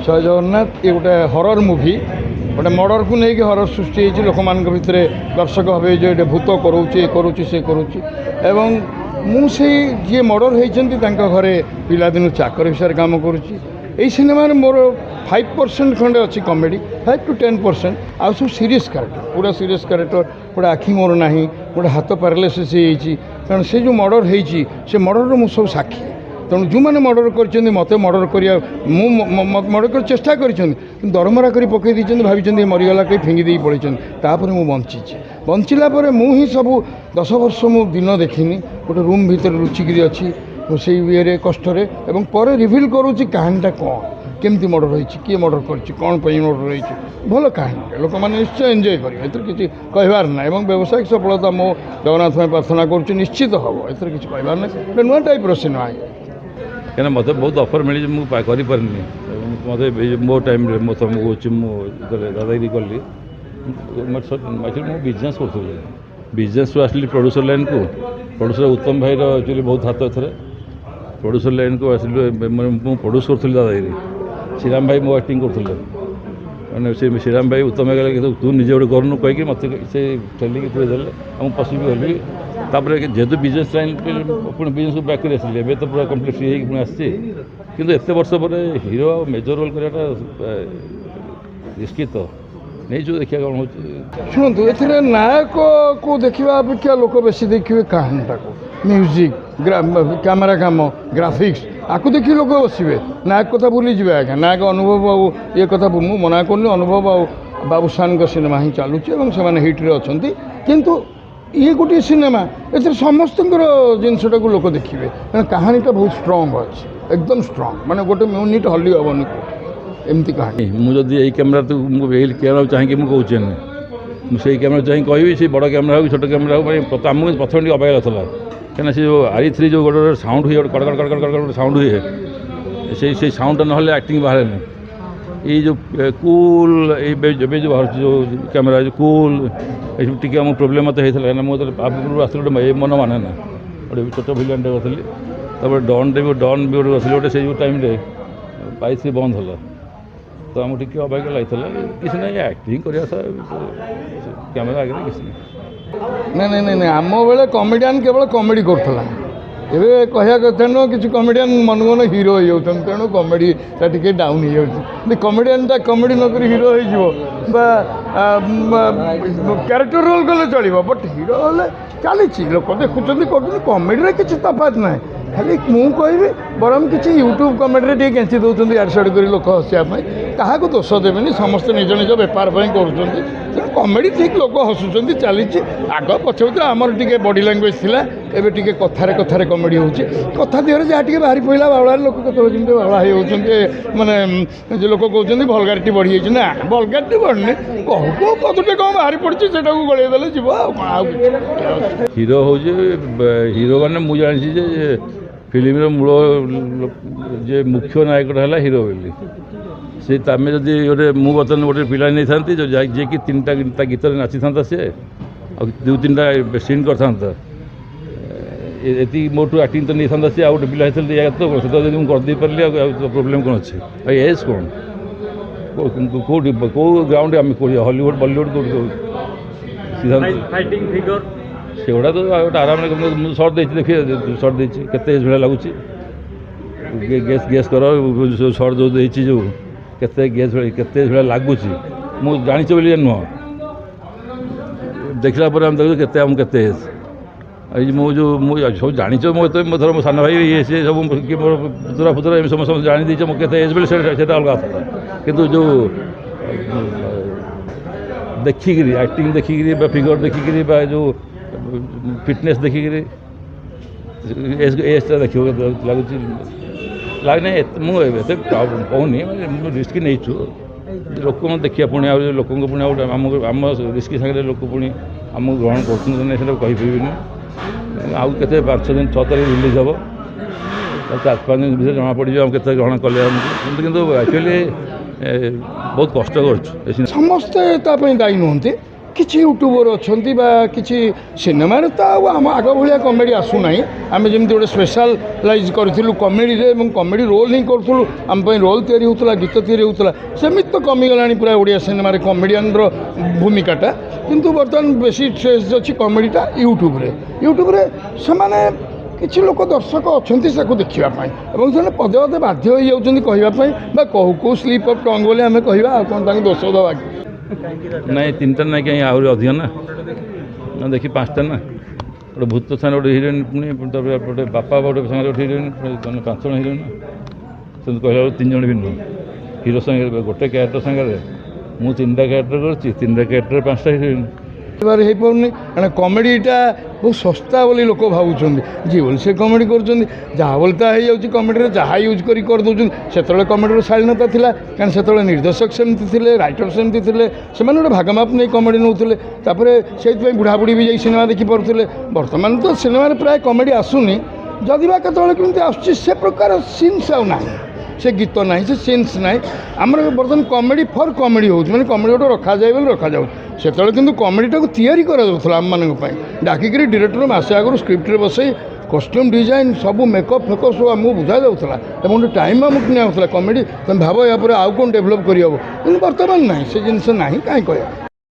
जय जगन्नाथ ये गोटे हरर मुवी गोटे मर्डर को लेकिन हरर सृष्टि होती लोक मान भितर दर्शक भावे जो ये भूत करुच्चे करुच्ची से करुच्ची एवं मुझे जी मर्डर होती घरे पिलादिन चाकर हिसाब से कम करुच्ची यही सिनेमा मोर 5% खंडे अच्छी कॉमेडी 5 to 10% आउ सब सीरीयस कैरेक्टर पूरा सीरीयस कैरेक्टर गोटे आखि मोर ना गोटे हाथ पैरालिसिस कारण से जो मर्डर होती से मर्डर मुझ सब साक्षी तेणु जो मैंने मर्डर कर मत मर्डर करा मर्डर कर चेष्टा कर दरमरा कर पकई दी भाई मरीगला कहीं फिंगी दे पड़े मुझे बंची बंचला मुझे सब 10 वर्ष मु दिन देखनी गोटे रूम भीतर लुचिकी अच्छी से ये कष्ट पर रिविल करुच्ची कहानीटा कौन केमती मर्डर होती किए मर्डर कर मर्डर होती भल कहानी लोक मैंने निश्चय एंजय करेंगे एथर किसी कहबार ना और व्यावसायिक सफलता मो जगन्नाथ में प्रार्थना करुच्ची निश्चित हम एथर किसी कहबार ना गोटे नुआ टाइप सिनेमा क्या मत बहुत ऑफर मिली मुझे मत मो टाइम मो दादागिरी कली एक्चुअली बिजनेस करी बिजनेस आसली प्रोड्यूसर लाइन को प्रोड्यूसर उत्तम भाई एक्चुअली बहुत हाथ एथर प्रोड्यूसर लाइन को आसलु मुझे प्रोड्यूस करी दादागिरी श्रीराम भाई मो एक्टिंग करुले मैंने से श्रीराम भाई उत्तम भाई कहले तू निजे गोटे करनु कहीकि मत से ठेलिकी पुरेदेले मुझे पशि भी गली तापर जेहेतु बिजनेस लाइन पुणी बिजनेस को बैक कर आसली एवं तो पूरा कम्प्लीट फ्री होगी पुणी आसी कि एत वर्ष पर हिरो मेजर रोल कराटा रिस्की तो नहीं जो देखिए कौन हो शुणु ए नायक को देखा अपेक्षा लोक बेसी देखिए कहानीटा को म्यूजिक कैमेरा काम ग्राफिक्स आपको देखिए लोक बसवे नायक कथा भूली जाए आज्ञा नायक अनुभव आउ ये कथा मुझे मना करनी अनुभव आउ बाबूसान सिनेमा ही चलुचे से हिट्रे अच्छा किंतु ये गोटे सिनेमा ए समस्त जिनटा को लोक देखिए कहानीटा बहुत स्ट्रंग अच्छे एकदम स्ट्रंग माने गोटे यूनिट हल्ली हेनी एमती कहानी मुझे यही कैमेरा तो मुझे कैमेरा चाहिए मुझे कहूँ मुझे कैमेरा चाहिए कहि से बड़ कैमेरा हो छोट कैमेरा हो आमको प्रथम अबाया था कहीं से जो RE3 जो गोटे साउंड हुए कड़कड़ कड़कड़ कड़कड़ साउंड हुए से साउंड ना एक्टिंग बाहर ये जो कूल ये जो बाहर जो कैमेरा जो कूल ये टी आम प्रोब्लेम मत होता है मुझे आस गोटे मन माने ना गोटे छोट भिलियन करी डन भी गोटे गोटे से टाइम पाइस बंद है तो आमको टी अबाक लगी किसी ना एक्टिंग करवा कैमेरा आगे किसी नहीं नहीं नहीं नहीं आम बेले कमेडियन केवल कमेडी करूला एवं कह कथा नुह कि कमेडियन मन मन हिरो हो तेणु कमेडीटा टी डाउन हो कमेडियनटा कमेडी नक हिरो हो क्यारेक्टर रोल कले चलो बट हिरो हेल्ले चली लोक देखुं कर कमेडी किसी तफात ना खाली मुझे कहबी बरम किसी यूट्यूब कमेडी टे कैंची दौरान यार साइड कर लोक हसापी क्या दोष देवे समस्ते निज निज बेपार कर कमेडी ठीक लोक हसुँच चली आग पछे आमर टे बॉडी लैंग्वेज थी एवं टे कथार कथार कमेडी हो कथा देहर जहाँ टे बाहरी पड़ा बावड़ा लोक कत बावड़ा होती मानने जो लोक कहते भलगारिटी बढ़ी जाए ना भलगारिटी बढ़नी कहू कदटे कौन बाहरी पड़ी से गड़ेदेले जीव हिरो हूँ हिरो मैंने मुझे जानी फिल्म मूल जे मुख्य नायक है हिरो बोली से तमें जदि गोटे मुझे बर्तमान गोटे पिला नहीं था जो जी कि 3टा गीत नाची था सी दु 3टा सीन कर मोटू एक्टिंग तो नहीं था सी आउ गोटे पिला तो मुझे करदे पारे प्रोब्लेम कौन अच्छे एज कौन कौ ग्राउंड आम हॉलीवुड बॉलीवुड से गुड़ा तो गोटे आराम सर्ट दे देखिए सर्ट देती केते एज भाया लगुच गेस कर सर्ट जो देती जो केते गेस केते भाया लगुच मुझे जानी बोली नुह देखला आम देखो केते आम केते एज जो सब जानी धर मो सान भाई ये सी सब मोर पुतरा पुतरा समस्त जानी दीचे मो केते एज बोले अलग था किंतु जो देखिकी एक्टिंग देखिकी फिगर देखिकी जो फिटनेस देखिकी एजटा देख लगुच लगना मुझे कहूनी रिस्क नहीं लोक देखिए पुणी लोक पुणी आम रिस्क सागर लोक पुणी आम ग्रहण करना आउ के 5 दिन 6 तारीख रिलीज हम 4-5 दिन भर जना पड़ जाए के ग्रहण कले कि एक्चुअली बहुत कष्ट कर समस्ते दायी नुहति କିଛି ୟୁଟ୍ୟୁବର ଅଛନ୍ତି ବା କିଛି ସିନେମାରେ ତ ଆଉ ଆମ ଆଗ ଭଳିଆ କମେଡ଼ି ଆସୁନାହିଁ। ଆମେ ଯେମିତି ଗୋଟେ ସ୍ପେଶାଲାଇଜ୍ କରିଥିଲୁ କମେଡ଼ିରେ ଏବଂ କମେଡ଼ି ରୋଲ୍ ହିଁ କରୁଥିଲୁ, ଆମ ପାଇଁ ରୋଲ୍ ତିଆରି ହେଉଥିଲା, ଗୀତ ତିଆରି ହେଉଥିଲା। ସେମିତି ତ କମିଗଲାଣି ପୁରା ଓଡ଼ିଆ ସିନେମାରେ କମେଡ଼ିଆନର ଭୂମିକାଟା। କିନ୍ତୁ ବର୍ତ୍ତମାନ ବେଶୀ ଟ୍ରେସ୍ ଅଛି କମେଡ଼ିଟା ୟୁଟ୍ୟୁବରେ ସେମାନେ କିଛି ଲୋକ ଦର୍ଶକ ଅଛନ୍ତି ତାକୁ ଦେଖିବା ପାଇଁ ଏବଂ ସେମାନେ ପଦେ ପଦେ ବାଧ୍ୟ ହୋଇଯାଉଛନ୍ତି କହିବା ପାଇଁ ବା କେଉଁ ସ୍ଲିପ୍ ଅଫ୍ ଟଙ୍ଗ ବୋଲି ଆମେ କହିବା ଆଉ କ'ଣ ତାଙ୍କୁ ଦୋଷ ଦେବା କି? ନାଇଁ 3ଟା ନାଇଁ କାହିଁ ଆହୁରି ଅଧିକ ନା ଦେଖି 5ଟା ନା ଗୋଟେ ଭୂତ ସାଙ୍ଗରେ ଗୋଟେ ହିରୋଇନ୍ ପୁଣି ତାପରେ ଗୋଟେ ବାପା ଗୋଟେ ସାଙ୍ଗରେ ଗୋଟେ ହିରୋଇନ୍ ମାନେ 5 ଜଣ ହିରୋଇନ୍ ସେମିତି କହିଲା ବେଳକୁ 3 ଜଣ ବି ନୁହଁ ହିରୋ ସାଙ୍ଗରେ ଗୋଟେ କ୍ୟାରେକ୍ଟର ସାଙ୍ଗରେ ମୁଁ 3ଟା କ୍ୟାରେକ୍ଟର କରିଛି 3ଟା କ୍ୟାରେକ୍ଟର 5ଟା ହିରୋଇନ୍ ହେଇପାରୁନି କାରଣ କମେଡ଼ିଟା ବହୁତ ଶସ୍ତା ବୋଲି ଲୋକ ଭାବୁଛନ୍ତି ଯିଏ ବୋଲି ସେ କମେଡ଼ି କରୁଛନ୍ତି ଯାହା ବୋଲି ତା ହେଇଯାଉଛି କମେଡ଼ିରେ ଯାହା ୟୁଜ୍ କରି କରିଦେଉଛନ୍ତି। ସେତେବେଳେ କମେଡ଼ିର ଶାଳୀନତା ଥିଲା କାରଣ ସେତେବେଳେ ନିର୍ଦ୍ଦେଶକ ସେମିତି ଥିଲେ, ରାଇଟର ସେମିତି ଥିଲେ, ସେମାନେ ଗୋଟେ ଭାଗମାପ ନେଇ କମେଡ଼ି ନେଉଥିଲେ। ତାପରେ ସେଇଥିପାଇଁ ବୁଢ଼ାବୁଢ଼ୀ ବି ଯାଇ ସିନେମା ଦେଖିପାରୁଥିଲେ। ବର୍ତ୍ତମାନ ତ ସିନେମାରେ ପ୍ରାୟ କମେଡ଼ି ଆସୁନି, ଯଦି ବା କେତେବେଳେ କେମିତି ଆସୁଛି ସେ ପ୍ରକାର ସିନ୍ସ ଆଉ ନାହିଁ, ସେ ଗୀତ ନାହିଁ, ସେ ସିନ୍ସ ନାହିଁ। ଆମର ବର୍ତ୍ତମାନ କମେଡ଼ି ଫର୍ କମେଡ଼ି ହେଉଛି ମାନେ କମେଡ଼ି ଗୋଟେ ରଖାଯାଏ ବୋଲି ରଖାଯାଉଛି। ସେତେବେଳେ କିନ୍ତୁ କମେଡ଼ିଟାକୁ ତିଆରି କରାଯାଉଥିଲା ଆମମାନଙ୍କ ପାଇଁ ଡାକିକିରି ଡିରେକ୍ଟର ମାସେ ଆଗରୁ ସ୍କ୍ରିପ୍ଟରେ ବସେଇ କଷ୍ଟ୍ୟୁମ୍ ଡିଜାଇନ୍ ସବୁ ମେକଅପ୍ ଫେକଅପ୍ ସବୁ ଆମକୁ ବୁଝାଯାଉଥିଲା ଏବଂ ଗୋଟେ ଟାଇମ୍ ଆମକୁ ନିଆଯାଉଥିଲା କମେଡ଼ି। ତୁମେ ଭାବ ୟା ପରେ ଆଉ କ'ଣ ଡେଭଲପ୍ କରିହେବ, କିନ୍ତୁ ବର୍ତ୍ତମାନ ନାହିଁ, ସେ ଜିନିଷ ନାହିଁ, କାହିଁ କହିବା।